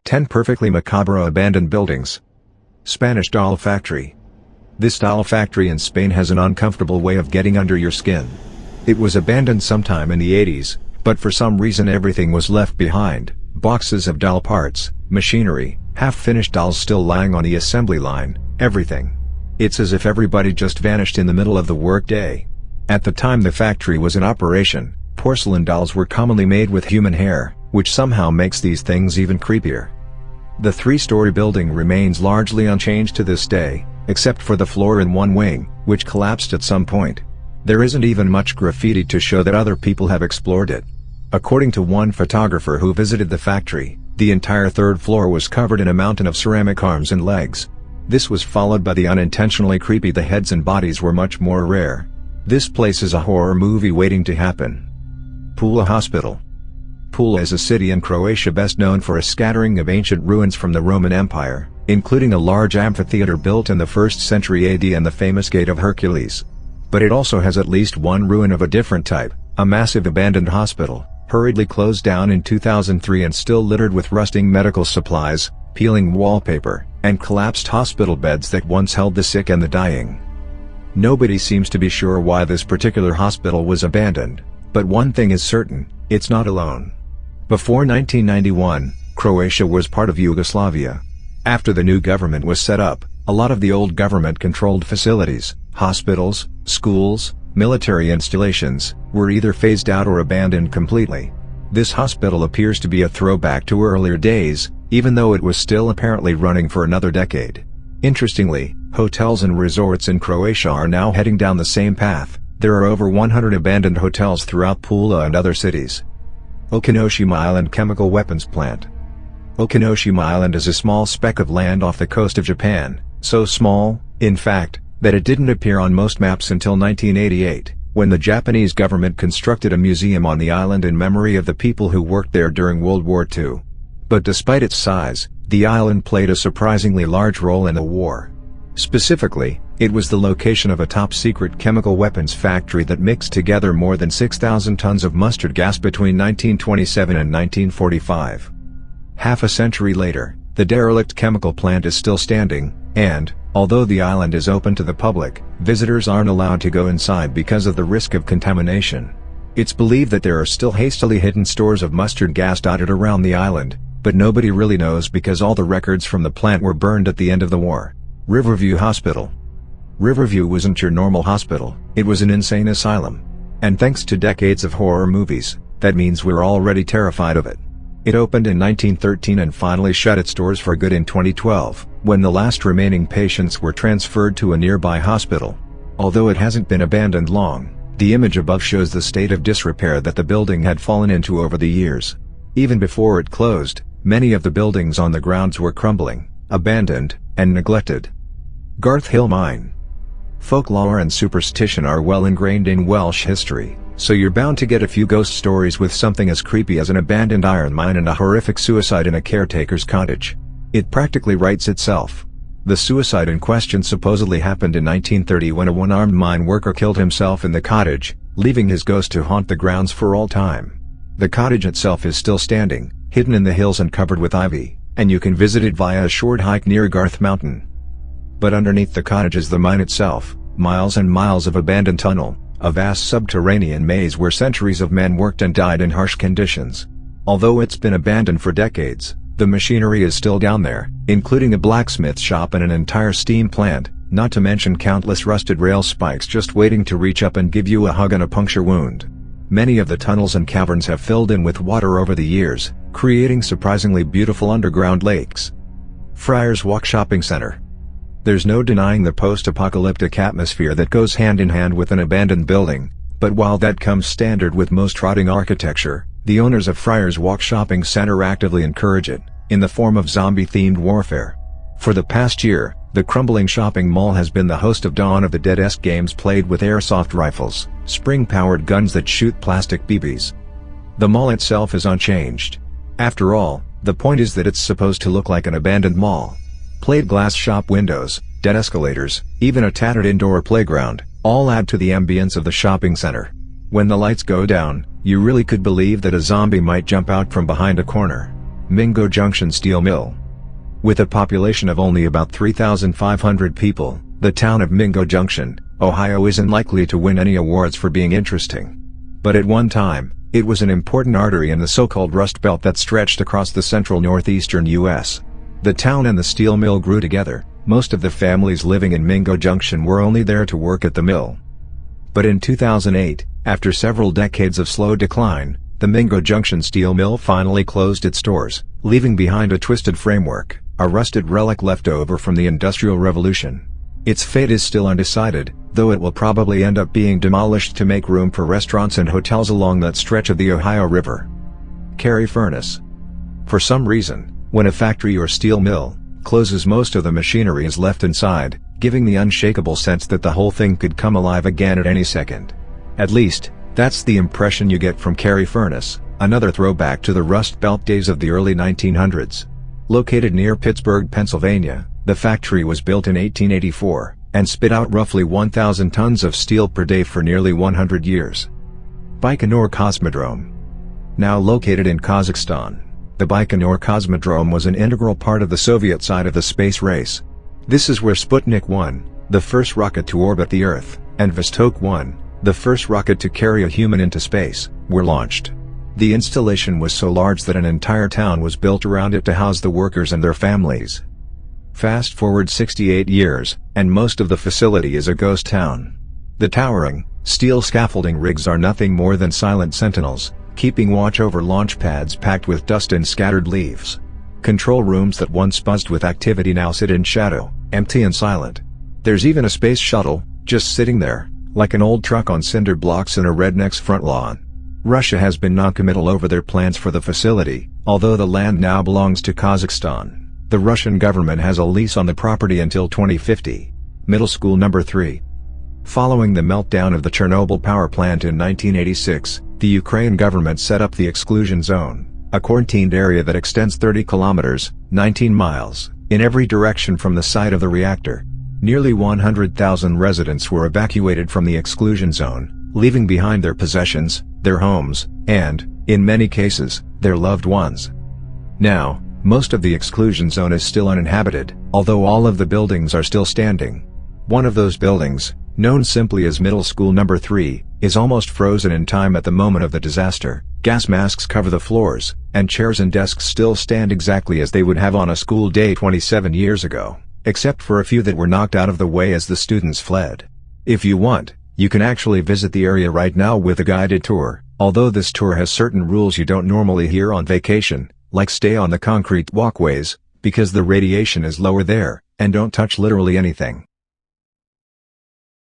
10 perfectly macabre abandoned buildings. Spanish doll factory. This doll factory in Spain has an uncomfortable way of getting under your skin. It was abandoned sometime in the 80s, but for some reason everything was left behind: boxes of doll parts, machinery, half-finished dolls still lying on the assembly line, everything. It's as if everybody just vanished in the middle of the workday. At the time the factory was in operation, porcelain dolls were commonly made with human hair, which somehow makes these things even creepier. The 3-story building remains largely unchanged to this day, except for the floor in one wing, which collapsed at some point. There isn't even much graffiti to show that other people have explored it. According to one photographer who visited the factory, the entire 3rd floor was covered in a mountain of ceramic arms and legs. This was followed by the unintentionally creepy "the heads and bodies were much more rare." This place is a horror movie waiting to happen. Pula Hospital. Pula is a city in Croatia best known for a scattering of ancient ruins from the Roman Empire, including a large amphitheater built in the 1st century AD and the famous Gate of Hercules. But it also has at least one ruin of a different type, a massive abandoned hospital, hurriedly closed down in 2003 and still littered with rusting medical supplies, peeling wallpaper, and collapsed hospital beds that once held the sick and the dying. Nobody seems to be sure why this particular hospital was abandoned, but one thing is certain: it's not alone. Before 1991, Croatia was part of Yugoslavia. After the new government was set up, a lot of the old government-controlled facilities, hospitals, schools, military installations, were either phased out or abandoned completely. This hospital appears to be a throwback to earlier days, even though it was still apparently running for another decade. Interestingly, hotels and resorts in Croatia are now heading down the same path. There are over 100 abandoned hotels throughout Pula and other cities. Okinoshima Island Chemical Weapons Plant. Okinoshima Island is a small speck of land off the coast of Japan, so small, in fact, that it didn't appear on most maps until 1988, when the Japanese government constructed a museum on the island in memory of the people who worked there during World War II. But despite its size, the island played a surprisingly large role in the war. Specifically, it was the location of a top-secret chemical weapons factory that mixed together more than 6,000 tons of mustard gas between 1927 and 1945. Half a century later, the derelict chemical plant is still standing, and, although the island is open to the public, visitors aren't allowed to go inside because of the risk of contamination. It's believed that there are still hastily hidden stores of mustard gas dotted around the island, but nobody really knows because all the records from the plant were burned at the end of the war. Riverview Hospital. Riverview wasn't your normal hospital, it was an insane asylum. And thanks to decades of horror movies, that means we're already terrified of it. It opened in 1913 and finally shut its doors for good in 2012, when the last remaining patients were transferred to a nearby hospital. Although it hasn't been abandoned long, the image above shows the state of disrepair that the building had fallen into over the years. Even before it closed, many of the buildings on the grounds were crumbling, abandoned, and neglected. Garth Hill Mine. Folklore and superstition are well ingrained in Welsh history, so you're bound to get a few ghost stories with something as creepy as an abandoned iron mine and a horrific suicide in a caretaker's cottage. It practically writes itself. The suicide in question supposedly happened in 1930 when a one-armed mine worker killed himself in the cottage, leaving his ghost to haunt the grounds for all time. The cottage itself is still standing, hidden in the hills and covered with ivy, and you can visit it via a short hike near Garth Mountain. But underneath the cottage is the mine itself, miles and miles of abandoned tunnel, a vast subterranean maze where centuries of men worked and died in harsh conditions. Although it's been abandoned for decades, the machinery is still down there, including a blacksmith shop and an entire steam plant, not to mention countless rusted rail spikes just waiting to reach up and give you a hug and a puncture wound. Many of the tunnels and caverns have filled in with water over the years, creating surprisingly beautiful underground lakes. Friars Walk Shopping Center. There's no denying the post-apocalyptic atmosphere that goes hand in hand with an abandoned building, but while that comes standard with most rotting architecture, the owners of Friars Walk Shopping Center actively encourage it, in the form of zombie-themed warfare. For the past year, the crumbling shopping mall has been the host of Dawn of the Dead-esque games played with airsoft rifles, spring-powered guns that shoot plastic BBs. The mall itself is unchanged. After all, the point is that it's supposed to look like an abandoned mall. Plate glass shop windows, dead escalators, even a tattered indoor playground, all add to the ambience of the shopping center. When the lights go down, you really could believe that a zombie might jump out from behind a corner. Mingo Junction Steel Mill. With a population of only about 3,500 people, the town of Mingo Junction, Ohio isn't likely to win any awards for being interesting. But at one time, it was an important artery in the so-called Rust Belt that stretched across the central northeastern U.S. The town and the steel mill grew together. Most of the families living in Mingo Junction were only there to work at the mill. But in 2008, after several decades of slow decline, the Mingo Junction Steel Mill finally closed its doors, leaving behind a twisted framework, a rusted relic left over from the Industrial Revolution. Its fate is still undecided, though it will probably end up being demolished to make room for restaurants and hotels along that stretch of the Ohio River. Carry Furnace. For some reason, when a factory or steel mill closes, most of the machinery is left inside, giving the unshakable sense that the whole thing could come alive again at any second. At least, that's the impression you get from Carry Furnace, another throwback to the Rust Belt days of the early 1900s. Located near Pittsburgh, Pennsylvania, the factory was built in 1884, and spit out roughly 1,000 tons of steel per day for nearly 100 years. Baikonur Cosmodrome. Now located in Kazakhstan, the Baikonur Cosmodrome was an integral part of the Soviet side of the space race. This is where Sputnik 1, the first rocket to orbit the Earth, and Vostok 1, the first rocket to carry a human into space, were launched. The installation was so large that an entire town was built around it to house the workers and their families. Fast forward 68 years, and most of the facility is a ghost town. The towering, steel scaffolding rigs are nothing more than silent sentinels, keeping watch over launch pads packed with dust and scattered leaves. Control rooms that once buzzed with activity now sit in shadow, empty and silent. There's even a space shuttle, just sitting there, like an old truck on cinder blocks in a redneck's front lawn. Russia has been non-committal over their plans for the facility, although the land now belongs to Kazakhstan. The Russian government has a lease on the property until 2050. Middle School Number 3. Following the meltdown of the Chernobyl power plant in 1986, the Ukraine government set up the exclusion zone, a quarantined area that extends 30 kilometers, 19 miles, in every direction from the site of the reactor. Nearly 100,000 residents were evacuated from the exclusion zone, leaving behind their possessions, their homes, and, in many cases, their loved ones. Now, most of the exclusion zone is still uninhabited, although all of the buildings are still standing. One of those buildings, known simply as Middle School Number 3, is almost frozen in time at the moment of the disaster. Gas masks cover the floors, and chairs and desks still stand exactly as they would have on a school day 27 years ago, except for a few that were knocked out of the way as the students fled. If you want, you can actually visit the area right now with a guided tour, although this tour has certain rules you don't normally hear on vacation, like stay on the concrete walkways, because the radiation is lower there, and don't touch literally anything.